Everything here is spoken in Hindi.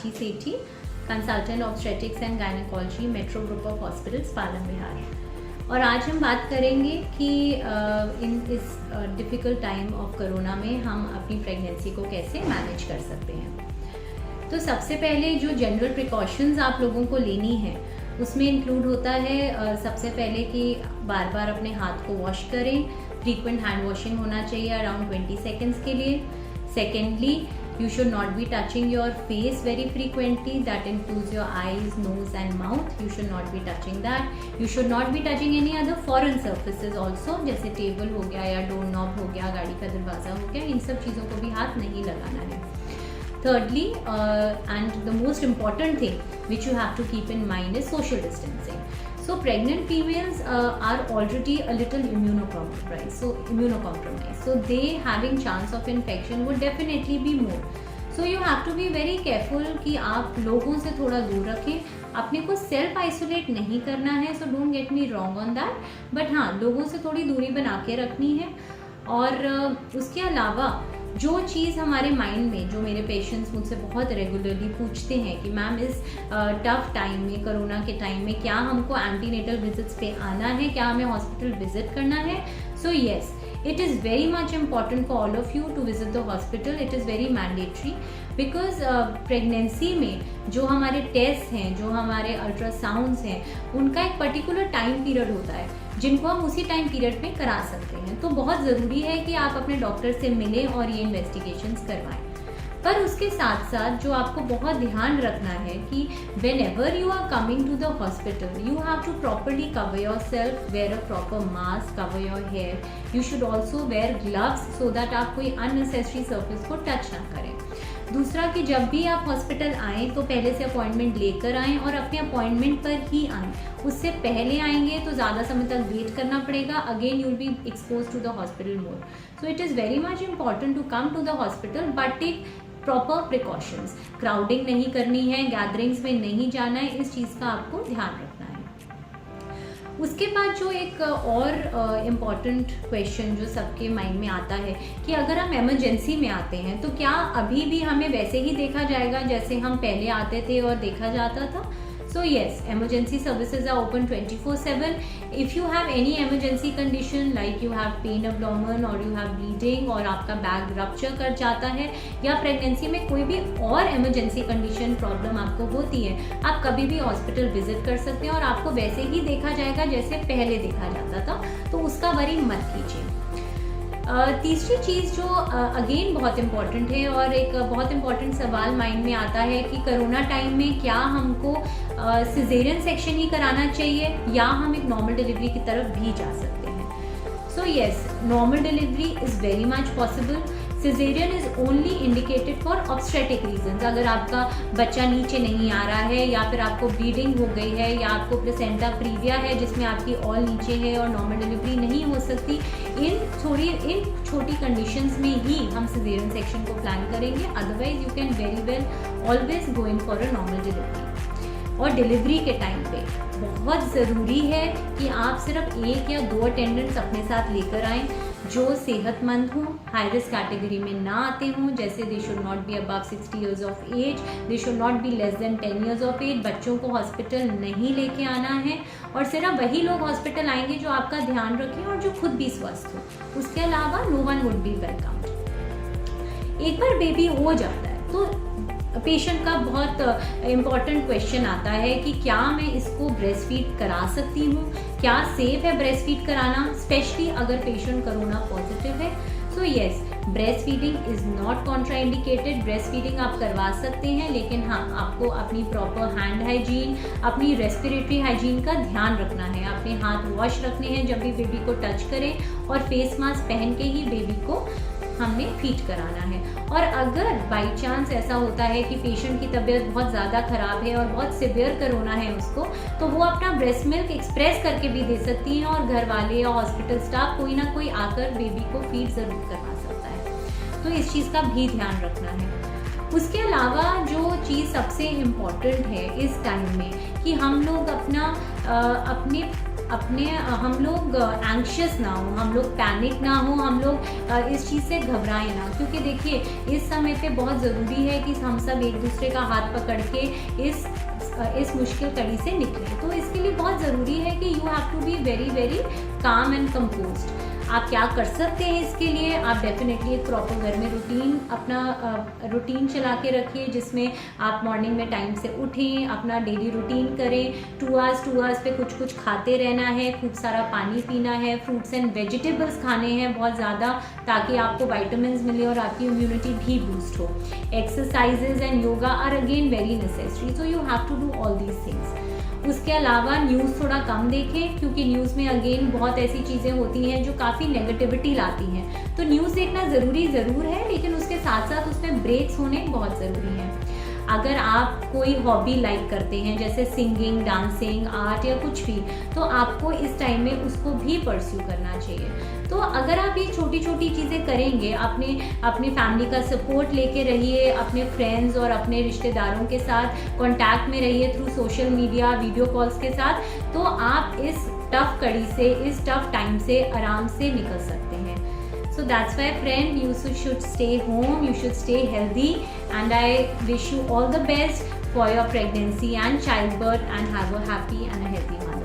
Sakshi Sethi, consultant obstetrics and gynaecology, metro group of hospitals, Palam Vihar. और आज हम बात करेंगे कि इन इस डिफ़िकल्ट टाइम ऑफ कोरोना में हम अपनी प्रेगनेंसी को कैसे मैनेज कर सकते हैं। तो सबसे पहले जो जनरल प्रिकॉशंस आप लोगों को लेनी है उसमें इंक्लूड होता है सबसे पहले कि बार बार अपने हाथ को वॉश करें, फ्रीक्वेंट हैंड वॉशिंग होना चाहिए अराउंड 20 सेकेंड्स के लिए। Secondly, you should not be touching your face very frequently, that includes your eyes, nose and mouth. You should not be touching that. You should not be touching any other foreign surfaces also, जैसे टेबल हो गया या डोर नॉब हो गया, गाड़ी का दरवाज़ा हो गया, इन सब चीज़ों को भी हाथ नहीं लगाना है। Thirdly, and the most important thing which you have to keep in mind is social distancing. So pregnant females are already a little immunocompromised. So they having chance of infection would definitely be more. So you have to be very careful कि आप लोगों से थोड़ा दूर रखें, अपने को सेल्फ आइसोलेट नहीं करना है। So don't get me wrong on that. But हाँ, लोगों से थोड़ी दूरी बना के रखनी है। और उसके अलावा जो चीज़ हमारे माइंड में, जो मेरे पेशेंट्स मुझसे बहुत रेगुलरली पूछते हैं कि मैम इस टफ टाइम में, कोरोना के टाइम में, क्या हमको एंटीनेटल विजिट्स पे आना है, क्या हमें हॉस्पिटल विजिट करना है। So yes, it is very much important for all of you to visit the hospital. It is very mandatory because pregnancy में जो हमारे टेस्ट हैं, जो हमारे अल्ट्रासाउंड्स हैं, उनका एक पर्टिकुलर टाइम पीरियड होता है जिनको हम उसी टाइम पीरियड में करा सकते हैं। तो बहुत ज़रूरी है कि आप अपने डॉक्टर से मिलें और ये इन्वेस्टिगेशंस करवाएं। पर उसके साथ साथ जो आपको बहुत ध्यान रखना है कि whenever you are coming to the hospital, you have to properly cover yourself, wear a proper mask, cover your hair. You should also wear gloves so that आप कोई unnecessary surface को टच ना करें। दूसरा कि जब भी आप हॉस्पिटल आएँ तो पहले से अपॉइंटमेंट लेकर आएँ और अपने अपॉइंटमेंट पर ही आएँ। उससे पहले आएंगे तो ज़्यादा समय तक वेट करना पड़ेगा, again you will be expose to the hospital more. So it is very much important to come to the hospital but take proper precautions. Crowding नहीं करनी है, गैदरिंग्स में नहीं जाना है, इस चीज़ का आपको ध्यान रखना है। उसके बाद जो एक और इम्पॉर्टेंट क्वेश्चन जो सबके माइंड में आता है कि अगर हम इमरजेंसी में आते हैं तो क्या अभी भी हमें वैसे ही देखा जाएगा जैसे हम पहले आते थे और देखा जाता था। So yes, emergency services are open 24/7. If you have any emergency condition like you have pain abdomen or you have bleeding और आपका बैग रप्चर कर जाता है या प्रेगनेंसी में कोई भी और emergency condition प्रॉब्लम आपको होती है, आप कभी भी हॉस्पिटल विजिट कर सकते हैं और आपको वैसे ही देखा जाएगा जैसे पहले देखा जाता था। तो उसका वरी मत कीजिए। तीसरी चीज़ जो अगेन बहुत इम्पॉर्टेंट है और एक बहुत इम्पॉर्टेंट सवाल माइंड में आता है कि कोरोना टाइम में क्या हमको सिजेरियन सेक्शन ही कराना चाहिए या हम एक नॉर्मल डिलीवरी की तरफ भी जा सकते हैं। So yes, normal delivery is very much possible. Caesarean is only indicated for obstetric reasons. अगर आपका बच्चा नीचे नहीं आ रहा है या फिर आपको ब्लीडिंग हो गई है या आपको प्लेसेंटा प्रीविया है जिसमें आपकी ऑल नीचे है और नॉर्मल डिलीवरी नहीं हो सकती, इन छोटी कंडीशंस में ही हम सिजेरियन सेक्शन को प्लान करेंगे। Otherwise you can very well always go in for a normal delivery. और डिलीवरी के टाइम पे बहुत ज़रूरी है कि आप सिर्फ 1 या 2 अटेंडेंट्स अपने साथ लेकर आएँ जो सेहतमंद हों, हाई रिस्क कैटेगरी में ना आते हों, जैसे they should not be above 60 years of age, they should not be less than 10 years of age. बच्चों को हॉस्पिटल नहीं लेके आना है और सिर्फ वही लोग हॉस्पिटल आएंगे जो आपका ध्यान रखें और जो खुद भी स्वस्थ हो। उसके अलावा no one would be welcome. एक बार बेबी हो जाता है तो पेशेंट का बहुत इम्पॉर्टेंट क्वेश्चन आता है कि क्या मैं इसको ब्रेस्ट फीड करा सकती हूँ, क्या सेफ है ब्रेस्ट फीड कराना, स्पेशली अगर पेशेंट कोरोना पॉजिटिव है। So yes, breast feeding is not contraindicated. Breast feeding आप करवा सकते हैं, लेकिन हाँ, आपको अपनी प्रॉपर हैंड हाइजीन, अपनी रेस्पिरेटरी हाइजीन का ध्यान रखना है। अपने हाथ वॉश रखने हैं जब भी बेबी को टच करें और फेस मास्क पहन के ही बेबी को हमने फीड कराना है। और अगर बाई चांस ऐसा होता है कि पेशेंट की तबीयत बहुत ज़्यादा ख़राब है और बहुत सिवियर कोरोना है उसको, तो वो अपना ब्रेस्ट मिल्क एक्सप्रेस करके भी दे सकती हैं और घर वाले या हॉस्पिटल स्टाफ कोई ना कोई आकर बेबी को फीड ज़रूर करवा सकता है। तो इस चीज़ का भी ध्यान रखना है। उसके अलावा जो चीज़ सबसे इम्पॉर्टेंट है इस टाइम में कि हम लोग अपने अपने हम लोग एंग्शियस ना हो, हम लोग पैनिक ना हो, हम लोग इस चीज़ से घबराएं ना, क्योंकि देखिए इस समय पे बहुत ज़रूरी है कि हम सब एक दूसरे का हाथ पकड़ के इस मुश्किल कड़ी से निकलें। तो इसके लिए बहुत ज़रूरी है कि you have to be very very calm and composed. आप क्या कर सकते हैं इसके लिए, आप डेफिनेटली एक प्रॉपर घर में रूटीन चला के रखिए, जिसमें आप मॉर्निंग में टाइम से उठें, अपना डेली रूटीन करें, 2 आवर्स पे कुछ खाते रहना है, खूब सारा पानी पीना है, फ्रूट्स एंड वेजिटेबल्स खाने हैं बहुत ज़्यादा, ताकि आपको वाइटामिन मिले और आपकी इम्यूनिटी भी बूस्ट हो। Exercises and yoga are again very necessary, so you have to do all these things. उसके अलावा न्यूज़ थोड़ा कम देखें, क्योंकि न्यूज़ में अगेन बहुत ऐसी चीज़ें होती हैं जो काफ़ी नेगेटिविटी लाती हैं। तो न्यूज़ देखना ज़रूरी ज़रूर है, लेकिन उसके साथ साथ उसमें ब्रेक्स होने बहुत ज़रूरी हैं। अगर आप कोई हॉबी लाइक करते हैं, जैसे सिंगिंग, डांसिंग, आर्ट या कुछ भी, तो आपको इस टाइम में उसको भी परस्यू करना चाहिए। तो अगर आप ये छोटी छोटी चीज़ें करेंगे, अपनी फैमिली का सपोर्ट लेके रहिए, अपने फ्रेंड्स और अपने रिश्तेदारों के साथ कांटेक्ट में रहिए through social media, video calls के साथ, तो आप इस टफ कड़ी से, इस टफ टाइम से आराम से निकल सकते हैं। So that's why friend, you should stay home, you should stay healthy, and I wish you all the best for your pregnancy and childbirth, and have a happy and a healthy one.